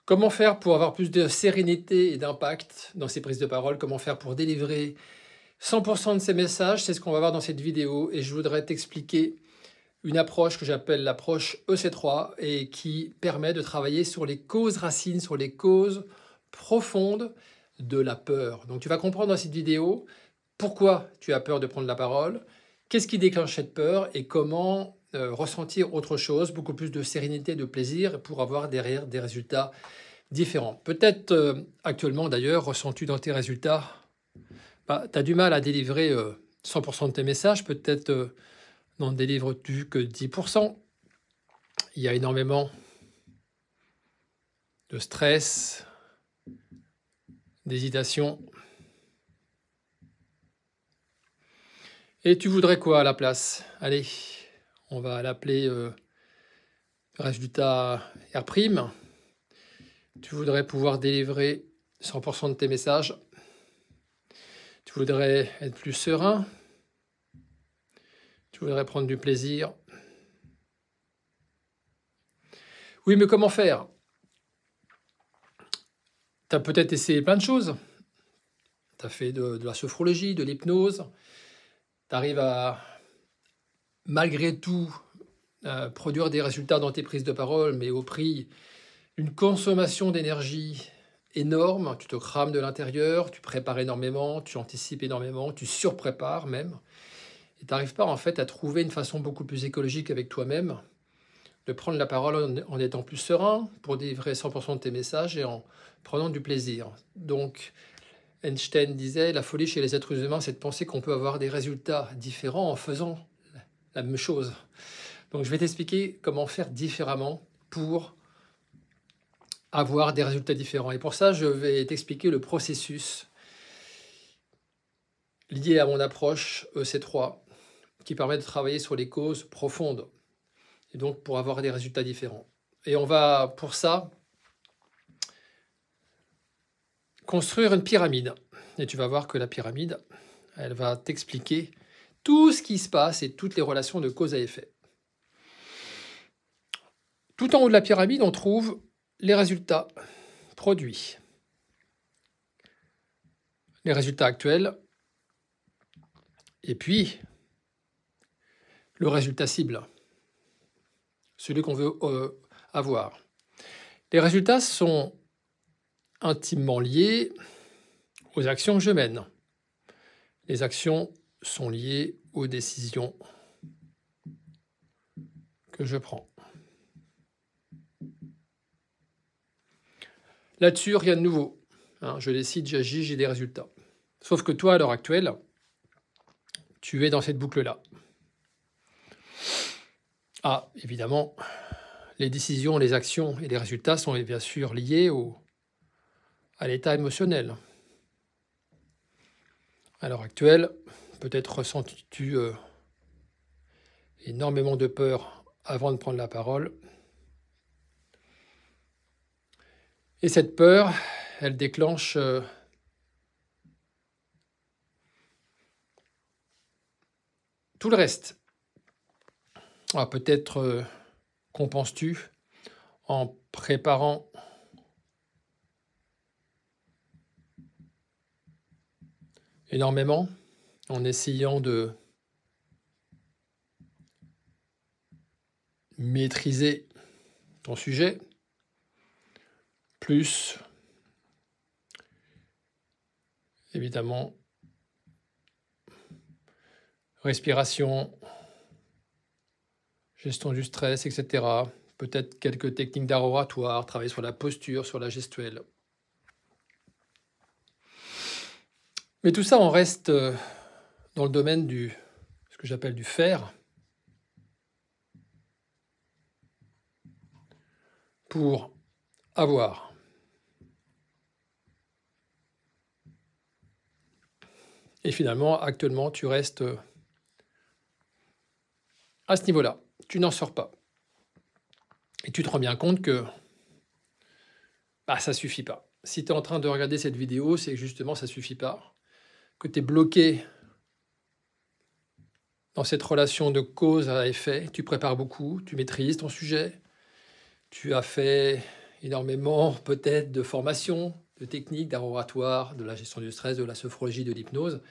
Comment faire pour avoir plus de sérénité et d'impact dans ses prises de parole? Comment faire pour délivrer 100% de ses messages? C'est ce qu'on va voir dans cette vidéo et je voudrais t'expliquer une approche que j'appelle l'approche EC3 et qui permet de travailler sur les causes racines, sur les causes profondes de la peur. Donc tu vas comprendre dans cette vidéo pourquoi tu as peur de prendre la parole, qu'est-ce qui déclenche cette peur et comment ressentir autre chose, beaucoup plus de sérénité, de plaisir pour avoir derrière des résultats différents. Peut-être actuellement d'ailleurs, ressens-tu dans tes résultats, tu as du mal à délivrer 100% de tes messages, peut-être n'en délivres-tu que 10%. Il y a énormément de stress, d'hésitation. Et tu voudrais quoi à la place? Allez, on va l'appeler résultat R'. Tu voudrais pouvoir délivrer 100% de tes messages. Tu voudrais être plus serein. Tu voudrais prendre du plaisir. Oui, mais comment faire? Tu as peut-être essayé plein de choses. Tu as fait de la sophrologie, de l'hypnose. Tu arrives à, malgré tout, produire des résultats dans tes prises de parole, mais au prix d'une consommation d'énergie énorme. Tu te crames de l'intérieur, tu prépares énormément, tu anticipes énormément, tu surprépares même. Et tu n'arrives pas en fait à trouver une façon beaucoup plus écologique avec toi-même de prendre la parole en étant plus serein pour délivrer 100% de tes messages et en prenant du plaisir. Donc, Einstein disait, la folie chez les êtres humains, c'est de penser qu'on peut avoir des résultats différents en faisant la même chose. Donc, je vais t'expliquer comment faire différemment pour avoir des résultats différents. Et pour ça, je vais t'expliquer le processus lié à mon approche EC3 qui permet de travailler sur les causes profondes et donc pour avoir des résultats différents. Et on va, pour ça, construire une pyramide. Et tu vas voir que la pyramide, elle va t'expliquer tout ce qui se passe et toutes les relations de cause à effet. Tout en haut de la pyramide, on trouve les résultats produits, les résultats actuels, et puis le résultat cible, celui qu'on veut avoir. Les résultats sont intimement liés aux actions que je mène. Les actions sont liées aux décisions que je prends. Là-dessus, rien de nouveau. Je décide, j'agis, j'ai des résultats. Sauf que toi, à l'heure actuelle, tu es dans cette boucle-là. Ah, évidemment, les décisions, les actions et les résultats sont bien sûr liés à l'état émotionnel. À l'heure actuelle, peut-être ressens-tu énormément de peur avant de prendre la parole. Et cette peur, elle déclenche tout le reste. Ah, peut-être qu'en penses-tu en préparant énormément, en essayant de maîtriser ton sujet, plus évidemment respiration, gestion du stress, etc. Peut-être quelques techniques d'art oratoire, travailler sur la posture, sur la gestuelle. Mais tout ça, on reste dans le domaine ce que j'appelle du faire, pour avoir. Et finalement, actuellement, tu restes à ce niveau-là. Tu n'en sors pas. Et tu te rends bien compte que ça ne suffit pas. Si tu es en train de regarder cette vidéo, c'est que justement, ça ne suffit pas. Que tu es bloqué dans cette relation de cause à effet. Tu prépares beaucoup, tu maîtrises ton sujet. Tu as fait énormément peut-être de formation, de techniques, d'art oratoire, de la gestion du stress, de la sophrologie, de l'hypnose.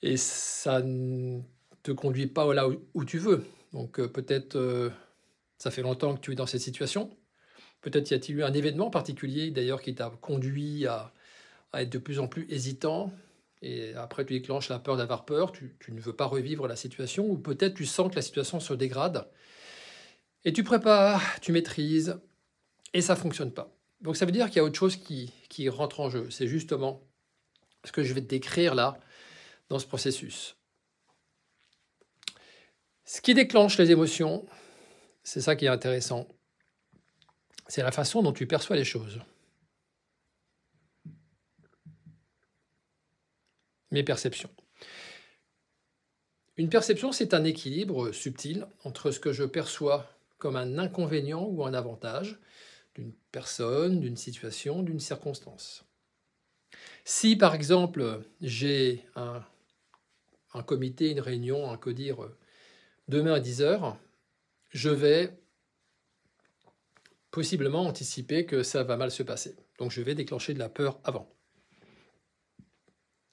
Et ça ne te conduit pas là où tu veux. Donc peut-être ça fait longtemps que tu es dans cette situation. Peut-être y a-t-il eu un événement particulier d'ailleurs qui t'a conduit à être de plus en plus hésitant. Et après, tu déclenches la peur d'avoir peur. Tu ne veux pas revivre la situation. Ou peut-être tu sens que la situation se dégrade. Et tu prépares, tu maîtrises. Et ça ne fonctionne pas. Donc ça veut dire qu'il y a autre chose qui rentre en jeu. C'est justement ce que je vais te décrire là, dans ce processus. Ce qui déclenche les émotions, c'est ça qui est intéressant. C'est la façon dont tu perçois les choses. Mes perceptions. Une perception, c'est un équilibre subtil entre ce que je perçois comme un inconvénient ou un avantage d'une personne, d'une situation, d'une circonstance. Si, par exemple, j'ai un comité, une réunion, un codir demain à 10 heures, je vais possiblement anticiper que ça va mal se passer. Donc je vais déclencher de la peur avant.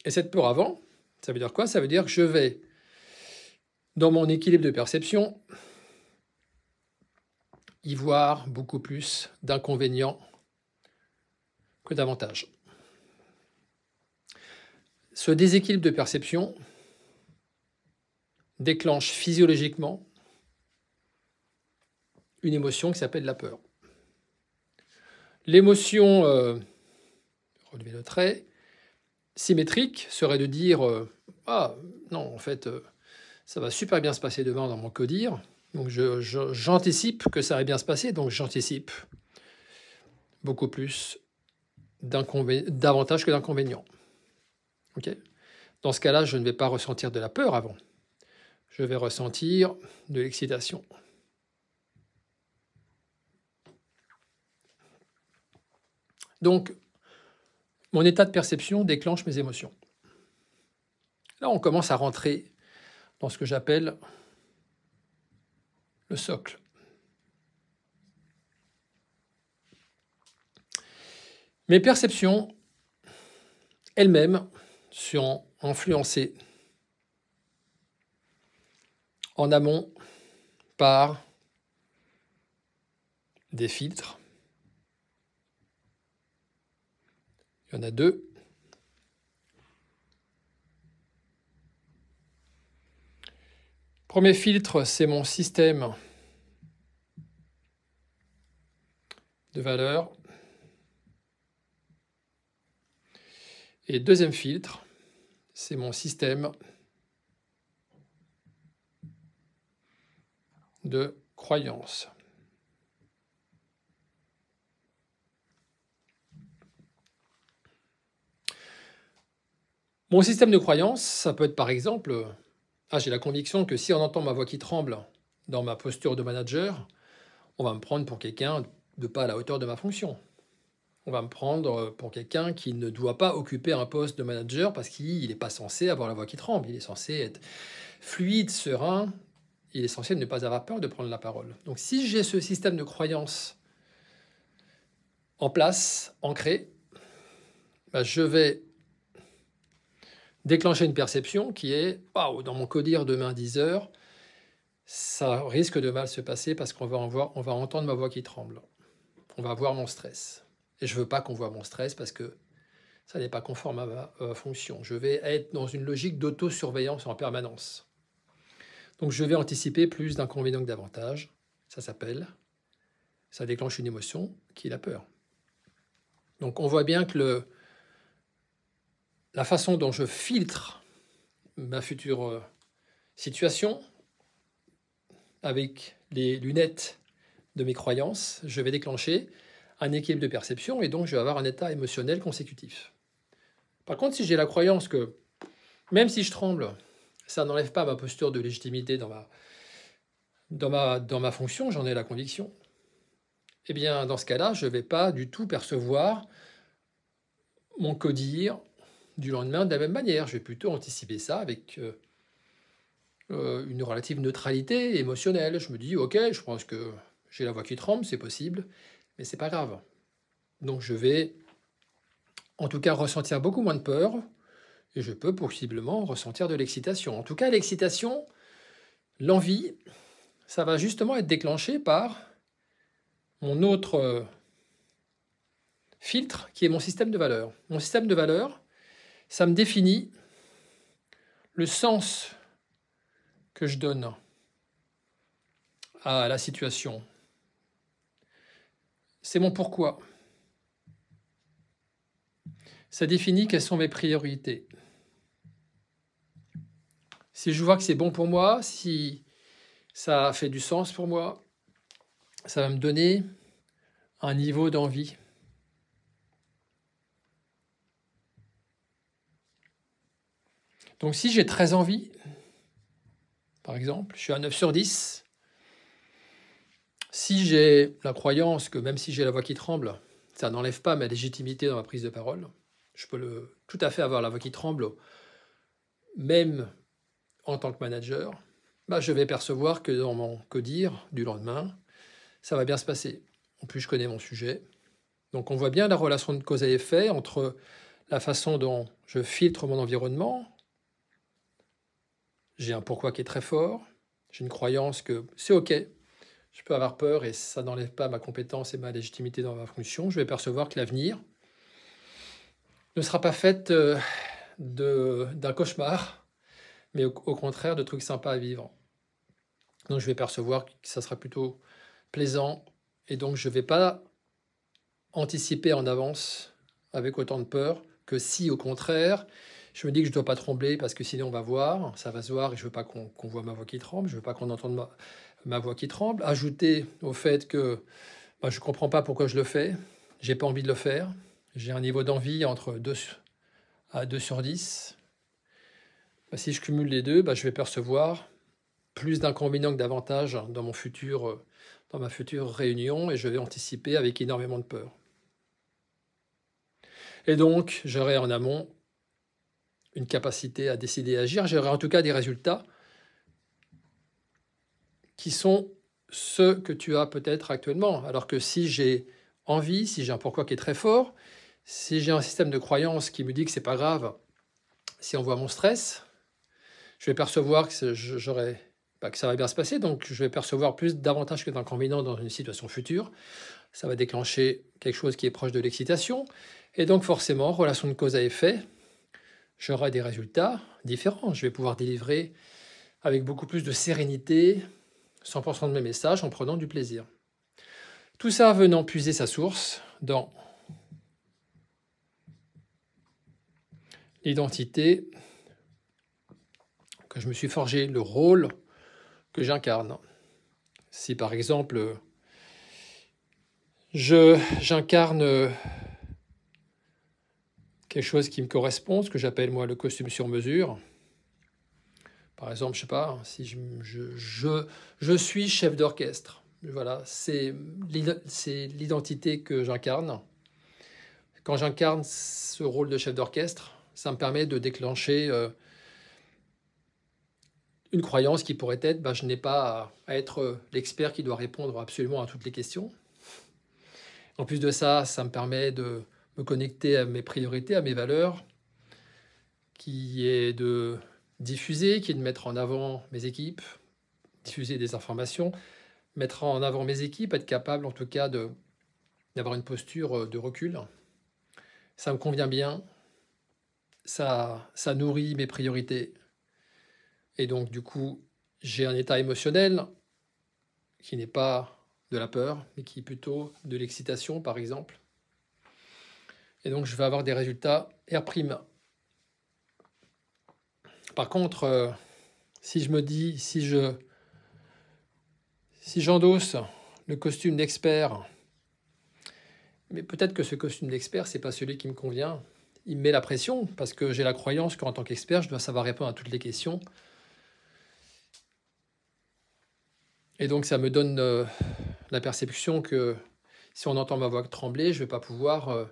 Et cette peur avant, ça veut dire quoi? Ça veut dire que je vais, dans mon équilibre de perception, y voir beaucoup plus d'inconvénients que d'avantages. Ce déséquilibre de perception déclenche physiologiquement une émotion qui s'appelle la peur. L'émotion, relevez le trait, symétrique serait de dire ah non, en fait, ça va super bien se passer demain dans mon codir, donc j'anticipe que ça va bien se passer, donc j'anticipe beaucoup plus d'avantages que d'inconvénients. Okay. Dans ce cas-là, je ne vais pas ressentir de la peur avant. Je vais ressentir de l'excitation. Donc, mon état de perception déclenche mes émotions. Là, on commence à rentrer dans ce que j'appelle le socle. Mes perceptions elles-mêmes sont influencées en amont par des filtres. Il y en a deux. Premier filtre, c'est mon système de valeurs. Et deuxième filtre, c'est mon système de croyances. Mon système de croyances, ça peut être par exemple, j'ai la conviction que si on entend ma voix qui tremble dans ma posture de manager, on va me prendre pour quelqu'un de pas à la hauteur de ma fonction. On va me prendre pour quelqu'un qui ne doit pas occuper un poste de manager parce qu'il n'est pas censé avoir la voix qui tremble. Il est censé être fluide, serein. Il est censé ne pas avoir peur de prendre la parole. Donc si j'ai ce système de croyance en place, ancré, je vais déclencher une perception qui est « Waouh, dans mon codir demain à 10 heures, ça risque de mal se passer parce qu'on va entendre ma voix qui tremble. On va voir mon stress. » Et je ne veux pas qu'on voit mon stress parce que ça n'est pas conforme à ma fonction. Je vais être dans une logique d'autosurveillance en permanence. Donc je vais anticiper plus d'inconvénients que d'avantages. Ça déclenche une émotion qui est la peur. Donc on voit bien que la façon dont je filtre ma future situation avec les lunettes de mes croyances, je vais déclencher un équilibre de perception et donc je vais avoir un état émotionnel consécutif. Par contre, si j'ai la croyance que même si je tremble, ça n'enlève pas ma posture de légitimité dans ma fonction, j'en ai la conviction, eh bien dans ce cas-là, je ne vais pas du tout percevoir mon codir du lendemain de la même manière. Je vais plutôt anticiper ça avec une relative neutralité émotionnelle. Je me dis, ok, je pense que j'ai la voix qui tremble, c'est possible, mais c'est pas grave. Donc je vais en tout cas ressentir beaucoup moins de peur et je peux possiblement ressentir de l'excitation. En tout cas, l'excitation, l'envie, ça va justement être déclenché par mon autre filtre qui est mon système de valeurs. Mon système de valeurs, ça me définit le sens que je donne à la situation. C'est mon pourquoi. Ça définit quelles sont mes priorités. Si je vois que c'est bon pour moi, si ça fait du sens pour moi, ça va me donner un niveau d'envie. Donc si j'ai très envie, par exemple, je suis à 9 sur 10, si j'ai la croyance que même si j'ai la voix qui tremble, ça n'enlève pas ma légitimité dans ma prise de parole, je peux tout à fait avoir la voix qui tremble, même en tant que manager, je vais percevoir que dans mon que dire du lendemain, ça va bien se passer. En plus, je connais mon sujet. Donc on voit bien la relation de cause à effet entre la façon dont je filtre mon environnement. J'ai un pourquoi qui est très fort. J'ai une croyance que c'est OK. Je peux avoir peur et ça n'enlève pas ma compétence et ma légitimité dans ma fonction. Je vais percevoir que l'avenir ne sera pas fait d'un cauchemar, mais au contraire de trucs sympas à vivre. Donc je vais percevoir que ça sera plutôt plaisant et donc je ne vais pas anticiper en avance avec autant de peur que si au contraire je me dis que je ne dois pas trembler parce que sinon on va voir, ça va se voir et je ne veux pas qu'on voit ma voix qui tremble, je ne veux pas qu'on entende ma voix qui tremble. Ajouter au fait que je ne comprends pas pourquoi je le fais, j'ai pas envie de le faire, j'ai un niveau d'envie entre 2 à 2 sur 10. Si je cumule les deux, je vais percevoir plus d'inconvénients que d'avantages dans ma future réunion et je vais anticiper avec énormément de peur. Et donc, j'aurai en amont une capacité à décider et agir. J'aurai en tout cas des résultats qui sont ceux que tu as peut-être actuellement. Alors que si j'ai envie, si j'ai un pourquoi qui est très fort, si j'ai un système de croyance qui me dit que c'est pas grave, si on voit mon stress, je vais percevoir que ça va bien se passer. Donc, je vais percevoir plus d'avantages que d'inconvénients dans une situation future. Ça va déclencher quelque chose qui est proche de l'excitation. Et donc, forcément, relation de cause à effet, j'aurai des résultats différents. Je vais pouvoir délivrer avec beaucoup plus de sérénité 100% de mes messages en prenant du plaisir. Tout ça venant puiser sa source dans l'identité que je me suis forgé, le rôle que j'incarne. Si par exemple, j'incarne quelque chose qui me correspond, ce que j'appelle moi le costume sur mesure. Par exemple, je sais pas, si je suis chef d'orchestre. Voilà, c'est l'identité que j'incarne. Quand j'incarne ce rôle de chef d'orchestre, ça me permet de déclencher une croyance qui pourrait être je n'ai pas à être l'expert qui doit répondre absolument à toutes les questions. En plus de ça, ça me permet de me connecter à mes priorités, à mes valeurs, qui est de diffuser, qui est de mettre en avant mes équipes, diffuser des informations, mettre en avant mes équipes, être capable en tout cas d'avoir une posture de recul. Ça me convient bien, ça nourrit mes priorités. Et donc du coup, j'ai un état émotionnel qui n'est pas de la peur, mais qui est plutôt de l'excitation par exemple. Et donc je vais avoir des résultats R'. Par contre, si j'endosse le costume d'expert, mais peut-être que ce costume d'expert, c'est pas celui qui me convient. Il me met la pression parce que j'ai la croyance qu'en tant qu'expert, je dois savoir répondre à toutes les questions. Et donc ça me donne la perception que si on entend ma voix trembler, je ne vais pas pouvoir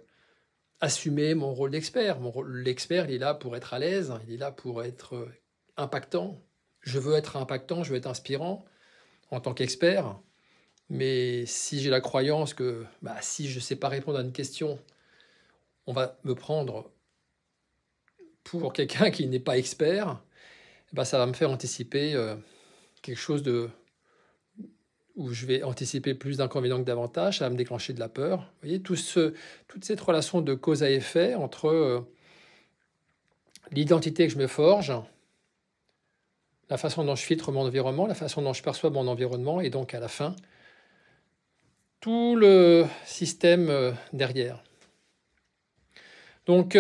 assumer mon rôle d'expert. L'expert, il est là pour être à l'aise, il est là pour être impactant. Je veux être impactant, je veux être inspirant en tant qu'expert, Mais si j'ai la croyance que si je ne sais pas répondre à une question, on va me prendre pour quelqu'un qui n'est pas expert, ça va me faire anticiper quelque chose où je vais anticiper plus d'inconvénients que d'avantages, ça va me déclencher de la peur. Vous voyez, toute cette relation de cause à effet entre l'identité que je me forge, la façon dont je filtre mon environnement, la façon dont je perçois mon environnement, et donc à la fin, tout le système derrière. Donc,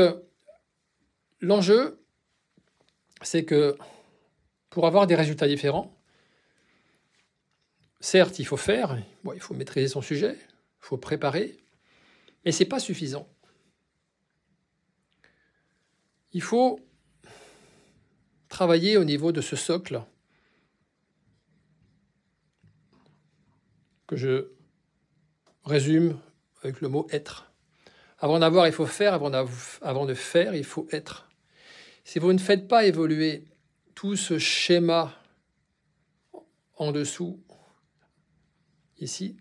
l'enjeu, c'est que pour avoir des résultats différents, certes, il faut faire, il faut maîtriser son sujet, il faut préparer, mais ce n'est pas suffisant. Il faut travailler au niveau de ce socle que je résume avec le mot « être ». Avant d'avoir, il faut faire, avant de faire, il faut être. Si vous ne faites pas évoluer tout ce schéma en dessous, ici,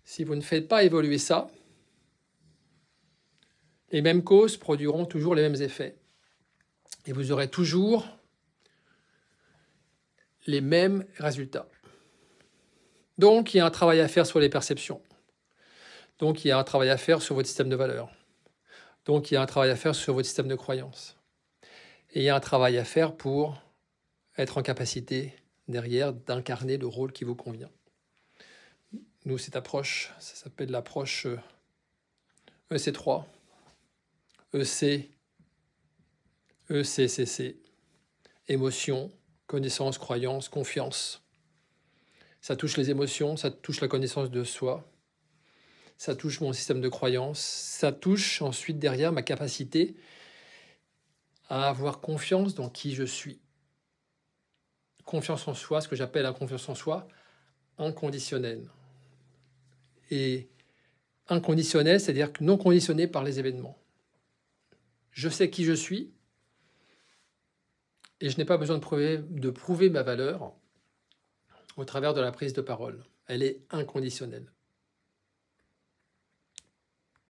si vous ne faites pas évoluer ça, les mêmes causes produiront toujours les mêmes effets. Et vous aurez toujours les mêmes résultats. Donc, il y a un travail à faire sur les perceptions. Donc, il y a un travail à faire sur votre système de valeurs. Donc, il y a un travail à faire sur votre système de croyances. Et il y a un travail à faire pour être en capacité, derrière, d'incarner le rôle qui vous convient. Nous, cette approche, ça s'appelle l'approche EC3, EC, ECCC, émotion, connaissance, croyance, confiance. Ça touche les émotions, ça touche la connaissance de soi, ça touche mon système de croyance, ça touche ensuite derrière ma capacité à avoir confiance dans qui je suis. Confiance en soi, ce que j'appelle la confiance en soi inconditionnelle. Et inconditionnelle, c'est-à-dire non conditionnée par les événements. Je sais qui je suis et je n'ai pas besoin de prouver ma valeur au travers de la prise de parole. Elle est inconditionnelle.